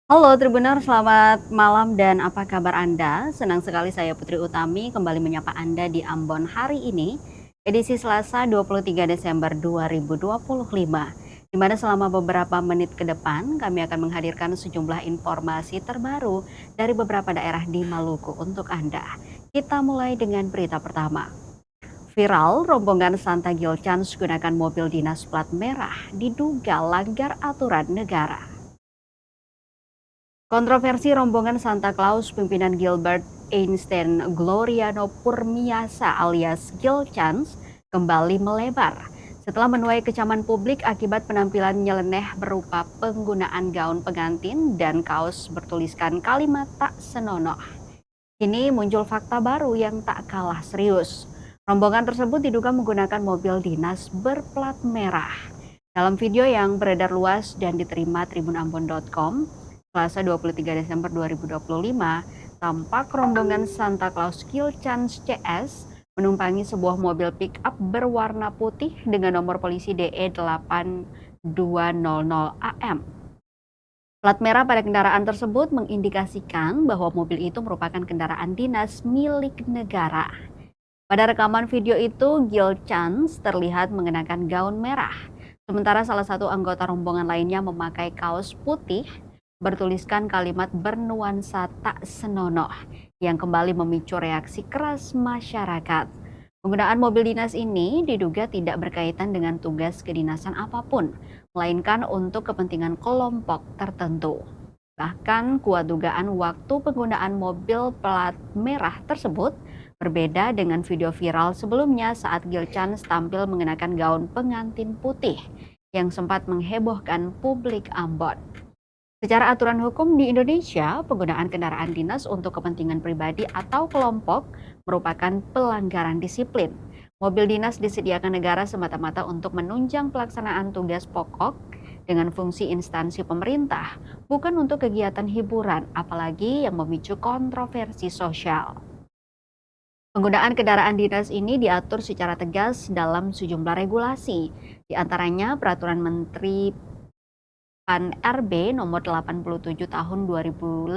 Halo Tribuners, selamat malam dan apa kabar Anda? Senang sekali saya Putri Utami kembali menyapa Anda di Ambon hari ini, edisi Selasa 23 Desember 2025, di mana selama beberapa menit ke depan kami akan menghadirkan sejumlah informasi terbaru dari beberapa daerah di Maluku untuk Anda. Kita mulai dengan berita pertama. Viral, rombongan Santa Gilchans gunakan mobil dinas plat merah diduga langgar aturan negara. Kontroversi rombongan Santa Claus pimpinan Gilbert Einstein Gloriano Purmiasa alias Gilchans kembali melebar setelah menuai kecaman publik akibat penampilan nyeleneh berupa penggunaan gaun pengantin dan kaos bertuliskan kalimat tak senonoh. Kini muncul fakta baru yang tak kalah serius. Rombongan tersebut diduga menggunakan mobil dinas berplat merah. Dalam video yang beredar luas dan diterima tribunambon.com, Selasa 23 Desember 2025, tampak rombongan Santa Claus Kilchans CS menumpangi sebuah mobil pick-up berwarna putih dengan nomor polisi DE 8200 AM. Plat merah pada kendaraan tersebut mengindikasikan bahwa mobil itu merupakan kendaraan dinas milik negara. Pada rekaman video itu, Gil Chance terlihat mengenakan gaun merah, sementara salah satu anggota rombongan lainnya memakai kaos putih bertuliskan kalimat bernuansa tak senonoh yang kembali memicu reaksi keras masyarakat. Penggunaan mobil dinas ini diduga tidak berkaitan dengan tugas kedinasan apapun, melainkan untuk kepentingan kelompok tertentu. Bahkan kuat dugaan waktu penggunaan mobil plat merah tersebut berbeda dengan video viral sebelumnya saat Gilchans tampil mengenakan gaun pengantin putih yang sempat menghebohkan publik Ambon. Secara aturan hukum di Indonesia, penggunaan kendaraan dinas untuk kepentingan pribadi atau kelompok merupakan pelanggaran disiplin. Mobil dinas disediakan negara semata-mata untuk menunjang pelaksanaan tugas pokok dengan fungsi instansi pemerintah, bukan untuk kegiatan hiburan, apalagi yang memicu kontroversi sosial. Penggunaan kendaraan dinas ini diatur secara tegas dalam sejumlah regulasi, di antaranya Peraturan Menteri PAN-RB nomor 87 tahun 2005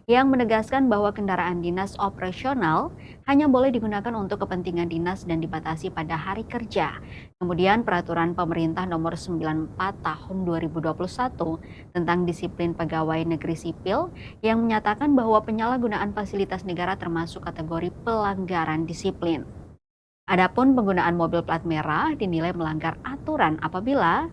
yang menegaskan bahwa kendaraan dinas operasional hanya boleh digunakan untuk kepentingan dinas dan dibatasi pada hari kerja. Kemudian Peraturan Pemerintah nomor 94 tahun 2021 tentang disiplin pegawai negeri sipil yang menyatakan bahwa penyalahgunaan fasilitas negara termasuk kategori pelanggaran disiplin. Adapun penggunaan mobil plat merah dinilai melanggar aturan apabila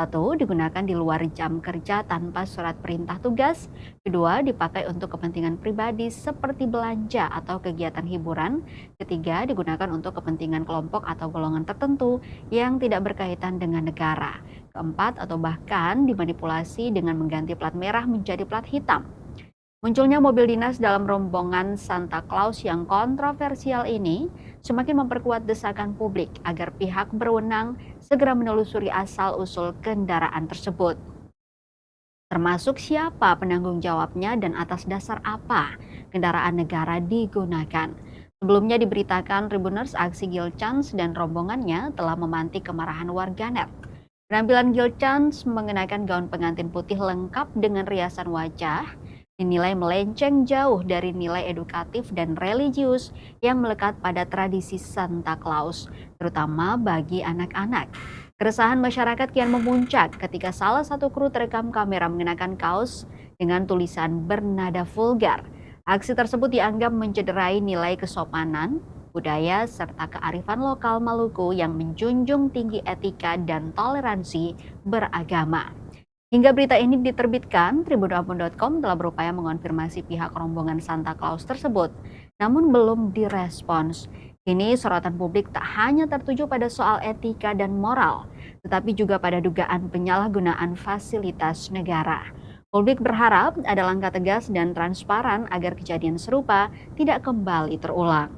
satu, digunakan di luar jam kerja tanpa surat perintah tugas. Kedua, dipakai untuk kepentingan pribadi seperti belanja atau kegiatan hiburan. Ketiga, digunakan untuk kepentingan kelompok atau golongan tertentu yang tidak berkaitan dengan negara. Keempat, atau bahkan dimanipulasi dengan mengganti plat merah menjadi plat hitam. Munculnya mobil dinas dalam rombongan Santa Claus yang kontroversial ini semakin memperkuat desakan publik agar pihak berwenang segera menelusuri asal-usul kendaraan tersebut. Termasuk siapa penanggung jawabnya dan atas dasar apa kendaraan negara digunakan. Sebelumnya diberitakan Tribuners aksi Gilchans dan rombongannya telah memantik kemarahan warganet. Penampilan Gilchans mengenakan gaun pengantin putih lengkap dengan riasan wajah dinilai melenceng jauh dari nilai edukatif dan religius yang melekat pada tradisi Santa Claus, terutama bagi anak-anak. Keresahan masyarakat kian memuncak ketika salah satu kru terekam kamera mengenakan kaos dengan tulisan bernada vulgar. Aksi tersebut dianggap mencederai nilai kesopanan, budaya, serta kearifan lokal Maluku yang menjunjung tinggi etika dan toleransi beragama. Hingga berita ini diterbitkan, tribunambon.com telah berupaya mengonfirmasi pihak rombongan Santa Claus tersebut, namun belum direspons. Kini sorotan publik tak hanya tertuju pada soal etika dan moral, tetapi juga pada dugaan penyalahgunaan fasilitas negara. Publik berharap ada langkah tegas dan transparan agar kejadian serupa tidak kembali terulang.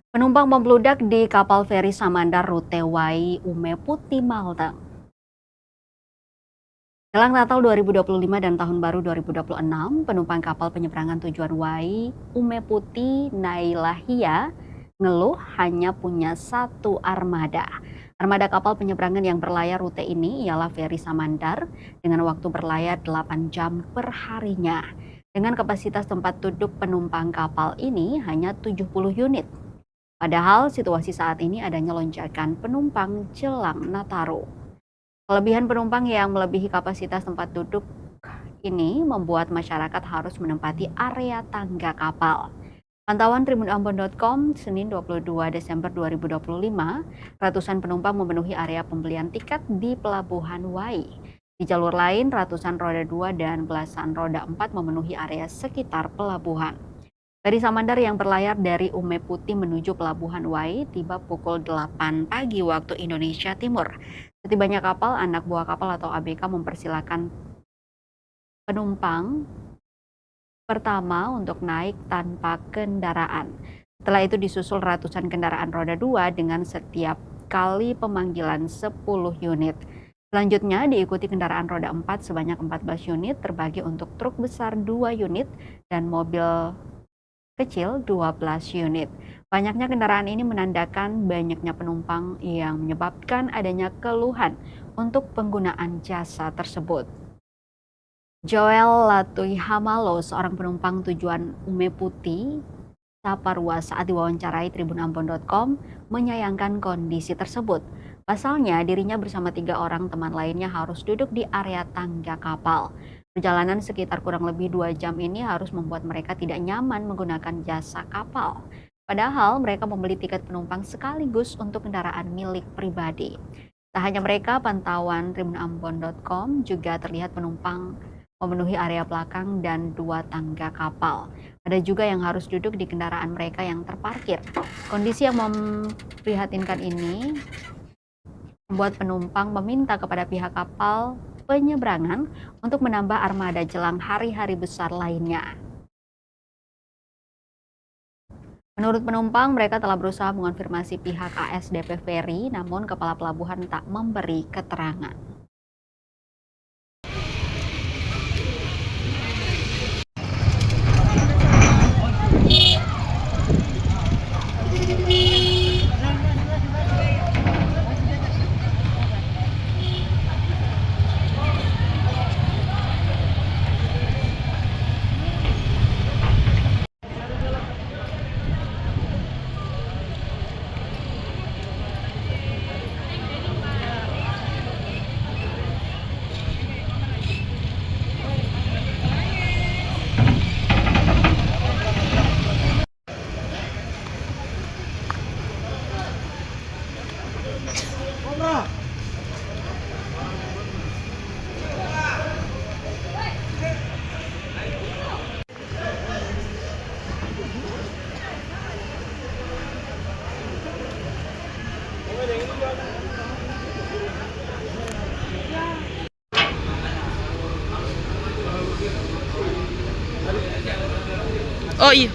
Penumpang membludak di kapal feri Samandar rute Wai Ume Putih Malteng. Jelang Natal 2025 dan Tahun Baru 2026, penumpang kapal penyeberangan tujuan Wai Ume Putih Nailahia ngeluh hanya punya satu armada. Armada kapal penyeberangan yang berlayar rute ini ialah feri Samandar dengan waktu berlayar 8 jam per harinya. Dengan kapasitas tempat duduk penumpang kapal ini hanya 70 unit. Padahal situasi saat ini adanya lonjakan penumpang jelang Nataru. Kelebihan penumpang yang melebihi kapasitas tempat duduk ini membuat masyarakat harus menempati area tangga kapal. Pantauan tribunambon.com, Senin 22 Desember 2025, ratusan penumpang memenuhi area pembelian tiket di Pelabuhan Wai. Di jalur lain, ratusan roda 2 dan belasan roda 4 memenuhi area sekitar pelabuhan. Feri Samandar yang berlayar dari Ume Putih menuju Pelabuhan Wai tiba pukul 8 pagi waktu Indonesia Timur. Setibanya kapal, anak buah kapal atau ABK mempersilakan penumpang pertama untuk naik tanpa kendaraan. Setelah itu disusul ratusan kendaraan roda 2 dengan setiap kali pemanggilan 10 unit. Selanjutnya diikuti kendaraan roda 4 sebanyak 14 unit terbagi untuk truk besar 2 unit dan mobil kecil 12 unit. Banyaknya kendaraan ini menandakan banyaknya penumpang yang menyebabkan adanya keluhan untuk penggunaan jasa tersebut. Joel Latui Hamalo, seorang penumpang tujuan Ume Putih Saparua saat diwawancarai tribunambon.com menyayangkan kondisi tersebut. Pasalnya dirinya bersama 3 orang teman lainnya harus duduk di area tangga kapal. Perjalanan sekitar kurang lebih 2 jam ini harus membuat mereka tidak nyaman menggunakan jasa kapal. Padahal mereka membeli tiket penumpang sekaligus untuk kendaraan milik pribadi. Tak hanya mereka, pantauan tribunambon.com juga terlihat penumpang memenuhi area belakang dan 2 tangga kapal. Ada juga yang harus duduk di kendaraan mereka yang terparkir. Kondisi yang memprihatinkan ini membuat penumpang meminta kepada pihak kapal penyeberangan untuk menambah armada jelang hari-hari besar lainnya. Menurut penumpang, mereka telah berusaha mengonfirmasi pihak ASDP Ferry, namun kepala pelabuhan tak memberi keterangan. Oh iya.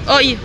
Oh iya.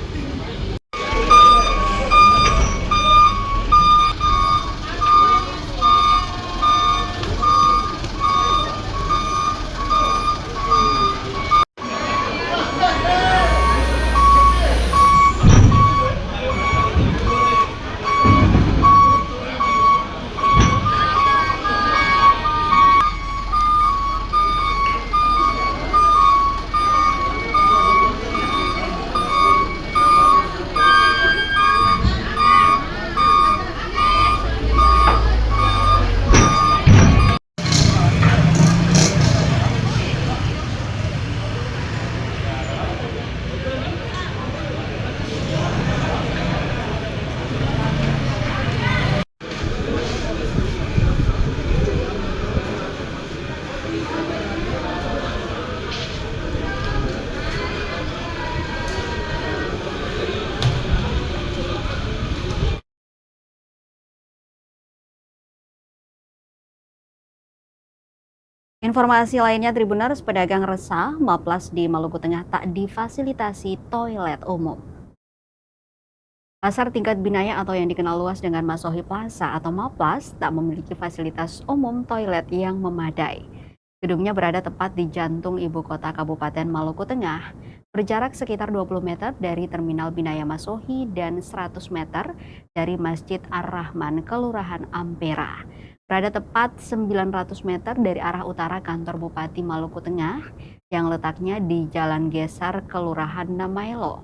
Informasi lainnya, Tribuners, pedagang resah Maplas di Maluku Tengah tak difasilitasi toilet umum. Pasar tingkat Binaya atau yang dikenal luas dengan Masohi Plaza atau Maplas tak memiliki fasilitas umum toilet yang memadai. Gedungnya berada tepat di jantung ibu kota Kabupaten Maluku Tengah, berjarak sekitar 20 meter dari Terminal Binaya Masohi dan 100 meter dari Masjid Ar-Rahman, Kelurahan Ampera. Berada tepat 900 meter dari arah utara kantor Bupati Maluku Tengah yang letaknya di Jalan Gesar, Kelurahan Namaelo.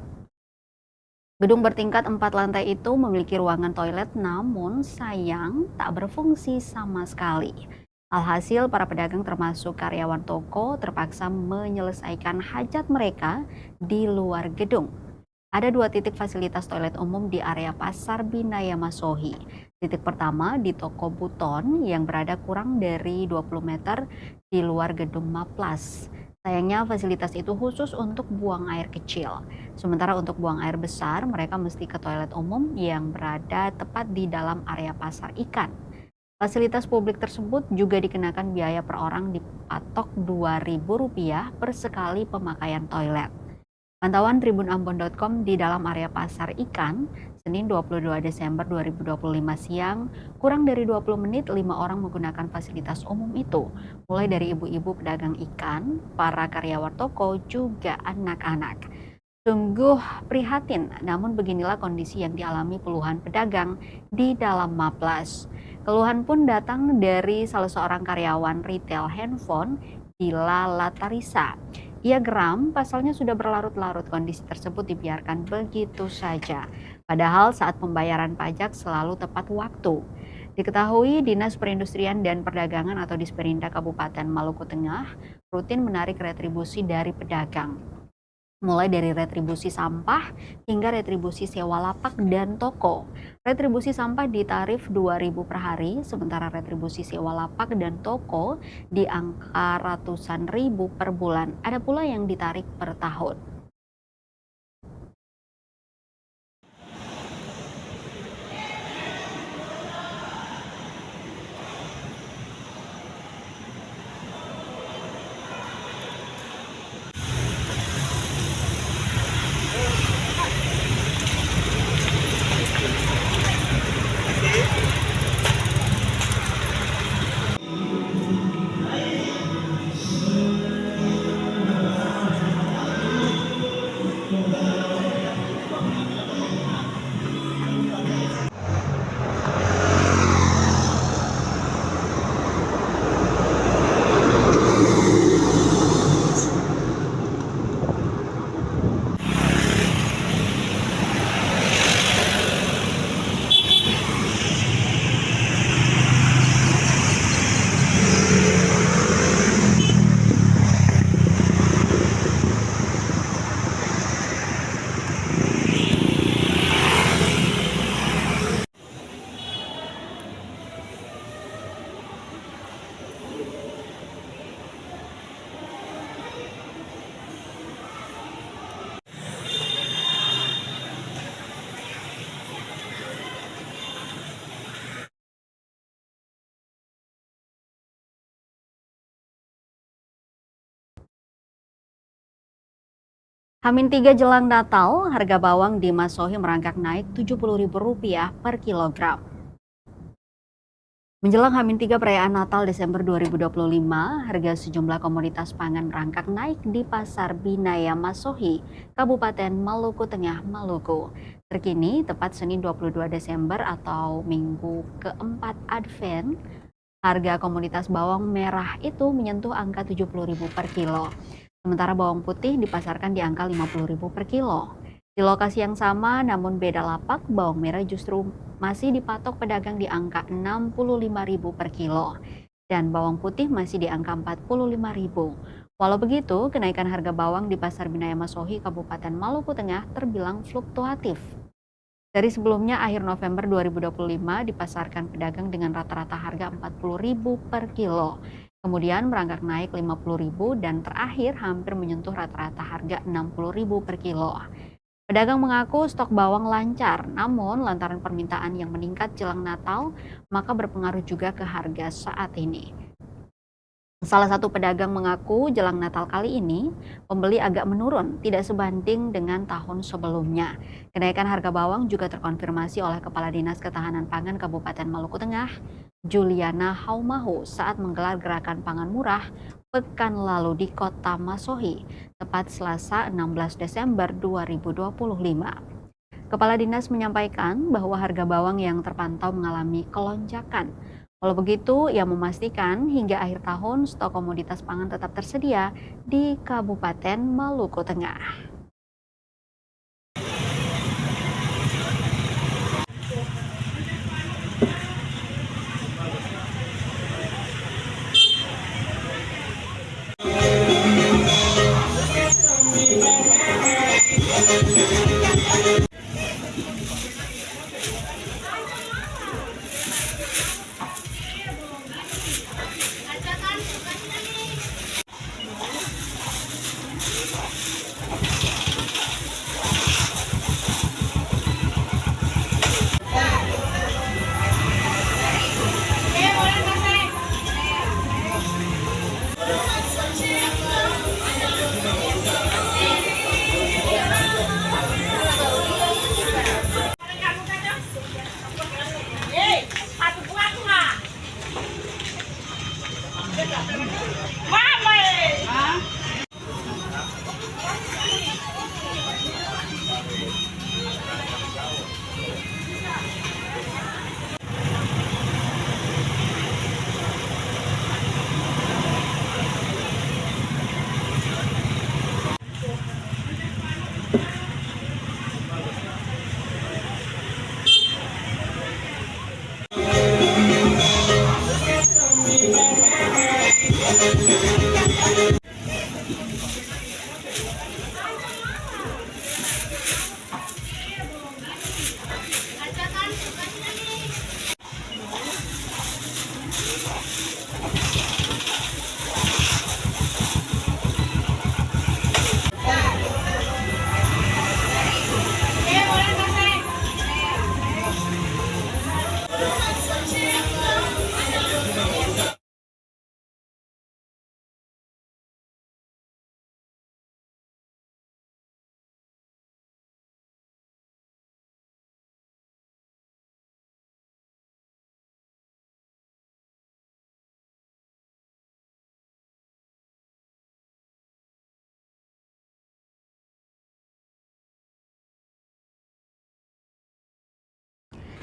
Gedung bertingkat 4 lantai itu memiliki ruangan toilet namun sayang tak berfungsi sama sekali. Alhasil para pedagang termasuk karyawan toko terpaksa menyelesaikan hajat mereka di luar gedung. Ada 2 titik fasilitas toilet umum di area Pasar Binaya Masohi. Titik pertama di toko Buton yang berada kurang dari 20 meter di luar gedung Maplas. Sayangnya fasilitas itu khusus untuk buang air kecil. Sementara untuk buang air besar mereka mesti ke toilet umum yang berada tepat di dalam area pasar ikan. Fasilitas publik tersebut juga dikenakan biaya per orang dipatok Rp2.000 per sekali pemakaian toilet. Pantauan tribunambon.com di dalam area pasar ikan, Senin 22 Desember 2025 siang, kurang dari 20 menit 5 orang menggunakan fasilitas umum itu, mulai dari ibu-ibu pedagang ikan, para karyawan toko, juga anak-anak. Sungguh prihatin, namun beginilah kondisi yang dialami puluhan pedagang di dalam Maplas. Keluhan pun datang dari salah seorang karyawan retail handphone, Dila Latarisa. Ia geram, pasalnya sudah berlarut-larut kondisi tersebut dibiarkan begitu saja. Padahal saat pembayaran pajak selalu tepat waktu. Diketahui Dinas Perindustrian dan Perdagangan atau Disperinda Kabupaten Maluku Tengah rutin menarik retribusi dari pedagang. Mulai dari retribusi sampah hingga retribusi sewa lapak dan toko. Retribusi sampah ditarif Rp2.000 per hari, sementara retribusi sewa lapak dan toko di angka ratusan ribu per bulan. Ada pula yang ditarik per tahun. H-3 jelang Natal, harga bawang di Masohi merangkak naik Rp70.000 per kilogram. Menjelang H-3 perayaan Natal Desember 2025, harga sejumlah komoditas pangan merangkak naik di Pasar Binaya Masohi, Kabupaten Maluku Tengah, Maluku. Terkini, tepat Senin 22 Desember atau minggu keempat Advent, harga komoditas bawang merah itu menyentuh angka Rp70.000 per kilo. Sementara bawang putih dipasarkan di angka Rp50.000 per kilo. Di lokasi yang sama namun beda lapak, bawang merah justru masih dipatok pedagang di angka Rp65.000 per kilo. Dan bawang putih masih di angka Rp45.000. Walau begitu, kenaikan harga bawang di Pasar Binaya Masohi, Kabupaten Maluku Tengah terbilang fluktuatif. Dari sebelumnya akhir November 2025 dipasarkan pedagang dengan rata-rata harga Rp40.000 per kilo. Kemudian merangkak naik Rp50.000 dan terakhir hampir menyentuh rata-rata harga Rp60.000 per kilo. Pedagang mengaku stok bawang lancar, namun lantaran permintaan yang meningkat jelang Natal, maka berpengaruh juga ke harga saat ini. Salah satu pedagang mengaku jelang Natal kali ini, pembeli agak menurun, tidak sebanding dengan tahun sebelumnya. Kenaikan harga bawang juga terkonfirmasi oleh Kepala Dinas Ketahanan Pangan Kabupaten Maluku Tengah, Juliana Haumahu, saat menggelar gerakan pangan murah pekan lalu di Kota Masohi, tepat Selasa 16 Desember 2025. Kepala Dinas menyampaikan bahwa harga bawang yang terpantau mengalami kelonjakan. Walau begitu, ia memastikan hingga akhir tahun stok komoditas pangan tetap tersedia di Kabupaten Maluku Tengah.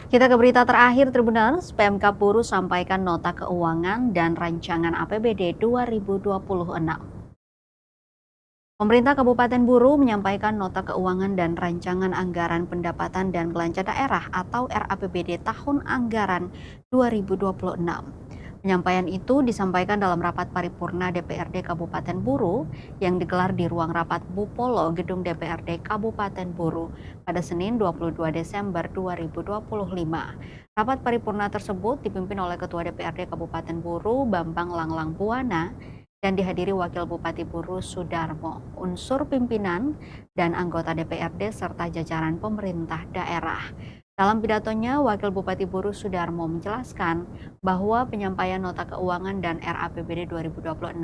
Kita ke berita terakhir, Tribuners. PMK Buruh sampaikan nota keuangan dan rancangan APBD 2026. Pemerintah Kabupaten Buruh menyampaikan nota keuangan dan rancangan anggaran pendapatan dan belanja daerah atau RAPBD tahun anggaran 2026. Penyampaian itu disampaikan dalam rapat paripurna DPRD Kabupaten Buruh yang digelar di ruang rapat Bupolo Gedung DPRD Kabupaten Buruh pada Senin 22 Desember 2025. Rapat paripurna tersebut dipimpin oleh Ketua DPRD Kabupaten Buruh Bambang Langlang Buwana dan dihadiri Wakil Bupati Buruh Sudarmo, unsur pimpinan dan anggota DPRD serta jajaran pemerintah daerah. Dalam pidatonya, Wakil Bupati Buruh Sudarmo menjelaskan bahwa penyampaian nota keuangan dan RAPBD 2026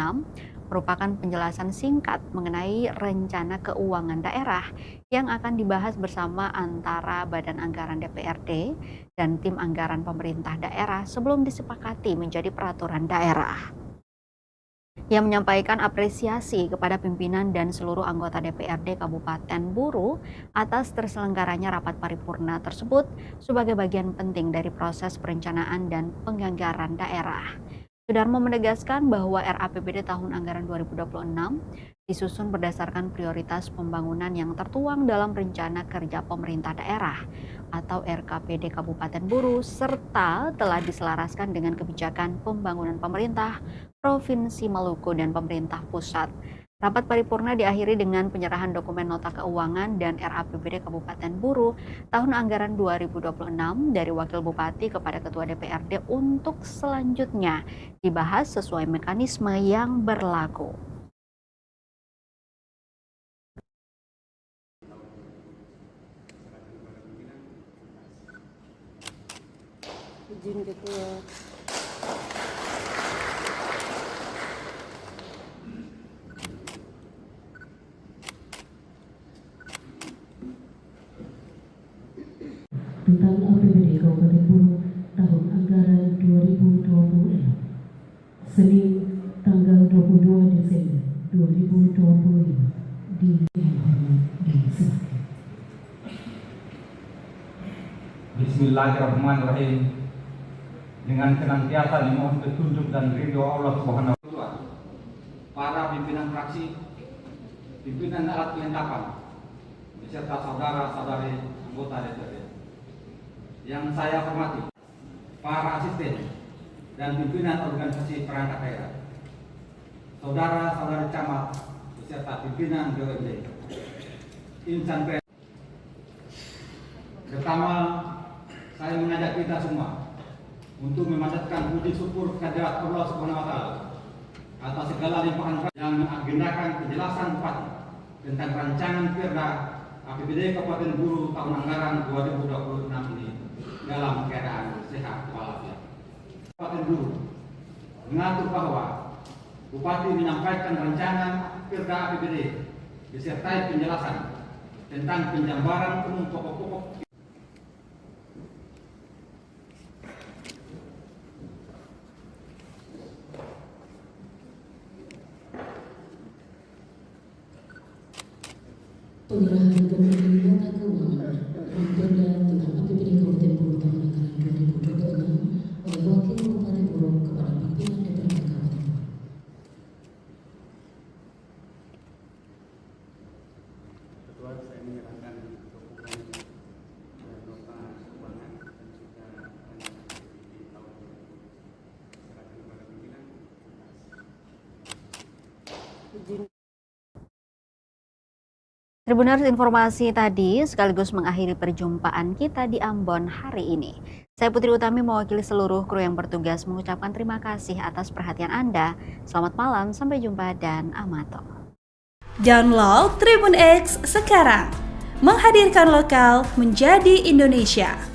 merupakan penjelasan singkat mengenai rencana keuangan daerah yang akan dibahas bersama antara Badan Anggaran DPRD dan tim anggaran pemerintah daerah sebelum disepakati menjadi peraturan daerah. Ia menyampaikan apresiasi kepada pimpinan dan seluruh anggota DPRD Kabupaten Buruh atas terselenggaranya rapat paripurna tersebut sebagai bagian penting dari proses perencanaan dan penganggaran daerah. Sudarmo menegaskan bahwa RAPBD tahun anggaran 2026 disusun berdasarkan prioritas pembangunan yang tertuang dalam Rencana Kerja Pemerintah Daerah atau RKPD Kabupaten Buruh serta telah diselaraskan dengan kebijakan pembangunan pemerintah Provinsi Maluku dan pemerintah pusat. Rapat paripurna diakhiri dengan penyerahan dokumen nota keuangan dan RAPBD Kabupaten Buruh tahun anggaran 2026 dari Wakil Bupati kepada Ketua DPRD untuk selanjutnya dibahas sesuai mekanisme yang berlaku. Izin Ketua. Tentang APBD Kabupaten Buruh tahun anggaran 2026 Senin tanggal 22 Desember 2025 di Bismillahirrahmanirrahim. Dengan senantiasa dimohon petunjuk dan ridho Allah Subhanahu wa Ta'ala. Para pimpinan fraksi, pimpinan alat kelengkapan, beserta saudara-saudari anggota DPRD yang saya hormati, para asisten dan pimpinan organisasi perangkat daerah, saudara-saudari camat beserta pimpinan BUMD, insan pers. Pertama, saya mengajak kita semua untuk memanjatkan puji syukur kehadirat Allah Subhanahu wa Ta'ala atas segala limpahan yang mengagendakan kejelasan Bupati tentang rancangan Perda APBD Kabupaten Buruh tahun anggaran 2026 ini dalam keadaan sehat walafiat. Kabupaten Buruh mengatur bahwa Bupati menyampaikan rancangan Perda APBD disertai penjelasan tentang penjabaran umum pokok-pokok penyerahan dokumen nota keuangan dan perda tentang APBD Kabupaten Buruh tahun anggaran 2026 oleh Wakil Bupati Buruh kepada pimpinan DPRD Kabupaten Buruh. Ketua, saya menyerahkan dokumen dan nota keuangan dan juga di tahun serahkan kepada pimpinan. Izin. Tribuners, informasi tadi sekaligus mengakhiri perjumpaan kita di Ambon hari ini. Saya Putri Utami mewakili seluruh kru yang bertugas mengucapkan terima kasih atas perhatian Anda. Selamat malam, sampai jumpa dan amato. Download Tribun X sekarang, menghadirkan lokal menjadi Indonesia.